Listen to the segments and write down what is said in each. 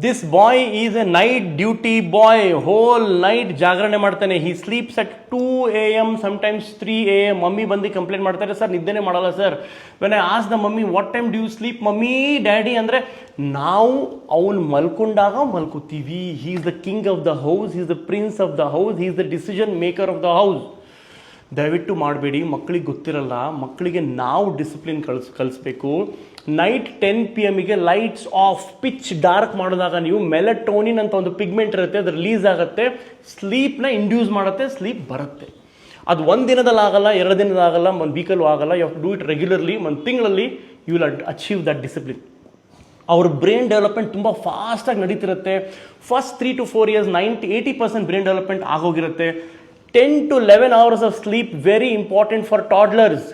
This boy is a night duty boy. Whole night ಜಾಗರಣೆ ಮಾಡ್ತಾನೆ. He sleeps at 2 AM, sometimes 3 AM. Mummy ಬಂದು complaint ಮಾಡ್ತಾರೆ, sir ನಿದ್ದೆನೇ ಮಾಡಲ್ಲ sir. When I ask the mummy what time do sleep mummy daddy ಅಂದರೆ, ನಾವು ಅವನು ಮಲ್ಕೊಂಡಾಗ ಮಲ್ಕೋತೀವಿ. He is the king of the house, he is the prince of the house, he is the decision maker of the house. ದಯವಿಟ್ಟು ಮಾಡಬೇಡಿ, ಮಕ್ಕಳಿಗೆ ಗೊತ್ತಿರಲ್ಲ. ಮಕ್ಕಳಿಗೆ ನಾವು ಡಿಸಿಪ್ಲಿನ್ ಕಲಿಸ್ಬೇಕು. Night 10 PM lights off, pitch dark ಮಾಡಿದಾಗ ನೀವು ಮೆಲಟೋನಿನ್ ಅಂತ ಒಂದು ಪಿಗ್ಮೆಂಟ್ ಇರುತ್ತೆ, ಅದು ರಿಲೀಸ್ ಆಗುತ್ತೆ, ಸ್ಲೀಪ್ನ ಇಂಡ್ಯೂಸ್ ಮಾಡುತ್ತೆ, ಸ್ಲೀಪ್ ಬರುತ್ತೆ. ಅದು ಒಂದು ದಿನದಲ್ಲಿ ಆಗಲ್ಲ, 2 ದಿನದಾಗಲ್ಲ, ಒಂದು ವೀಕಲ್ಲೂ ಆಗಲ್ಲ. You have to do it regularly. ಒಂದು ತಿಂಗಳಲ್ಲಿ you will achieve that discipline. ಅವ್ರ ಬ್ರೈನ್ ಡೆವಲಪ್ಮೆಂಟ್ ತುಂಬ ಫಾಸ್ಟಾಗಿ ನಡೀತಿರುತ್ತೆ. First 3 to 4 years 80% brain development ಆಗೋಗಿರುತ್ತೆ. 10 to 11 hours of sleep very important for toddlers.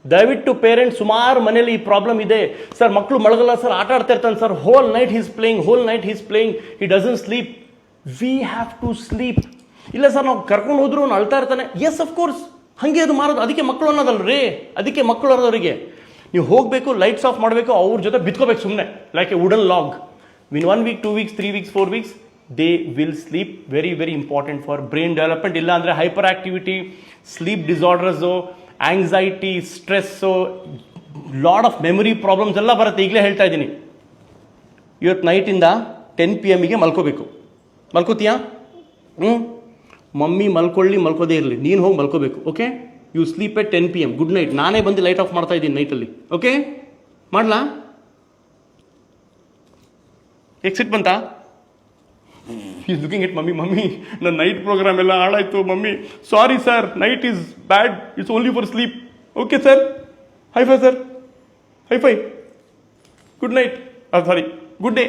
ದಯವಿಟ್ಟು ಪೇರೆಂಟ್ಸ್, ಸುಮಾರು ಮನೇಲಿ ಈ ಪ್ರಾಬ್ಲಮ್ ಇದೆ. ಸರ್ ಮಕ್ಕಳು ಮಳಗಲ್ಲ ಸರ್, ಆಟ ಆಡ್ತಾ ಇರ್ತಾನೆ sir, whole night he's playing, he doesn't sleep. We have to sleep. ಇಲ್ಲ ಸರ್ ನಾವು ಕರ್ಕೊಂಡು ಹೋದ್ರು ಅವ್ನು ಅಳ್ತಾ ಇರ್ತಾನೆ. ಎಸ್ ಅಫ್ ಕೋರ್ಸ್, ಹಾಗೆ ಅದು ಮಾರೋದು. ಅದಕ್ಕೆ ಮಕ್ಕಳು ಅನ್ನೋದಲ್ರಿ, ಅದಕ್ಕೆ ಮಕ್ಕಳು ಅನ್ನೋರಿಗೆ ನೀವು ಹೋಗಬೇಕು, ಲೈಟ್ಸ್ ಆಫ್ ಮಾಡಬೇಕು, ಅವ್ರ ಜೊತೆ ಬಿತ್ಕೋಬೇಕು ಸುಮ್ಮನೆ, like a wooden log. Within 1 week, 2 weeks, 3 weeks, 4 weeks, they will sleep. Very very important for brain development. ಇಲ್ಲ ಅಂದರೆ hyperactivity, sleep disorders, anxiety, stress, lot of memory problems ಎಲ್ಲ ಬರುತ್ತೆ. ಈಗಲೇ ಹೇಳ್ತಾ ಇದ್ದೀನಿ. ಇವತ್ತು ನೈಟಿಂದ 10 PM ಮಲ್ಕೋಬೇಕು. ಮಲ್ಕೋತೀಯಾ? ಮಮ್ಮಿ ಮಲ್ಕೋದೇ ಇರಲಿ, ನೀನು ಹೋಗಿ ಮಲ್ಕೋಬೇಕು. Okay, you sleep at 10 PM. Good night. ನಾನೇ ಬಂದು ಲೈಟ್ ಆಫ್ ಮಾಡ್ತಾ ಇದ್ದೀನಿ ನೈಟಲ್ಲಿ. ಓಕೆ, ಮಾಡಲಾ? ಎಕ್ಸಿಟ್ ಬಂತಾ? Is looking at mummy. ನನ್ನ ನೈಟ್ ಪ್ರೋಗ್ರಾಮ್ ಎಲ್ಲ ಹಾಳಾಯಿತು mummy, sorry sir, night is bad, it's only for sleep. Okay sir, high five sir, high five, good night, sorry good day.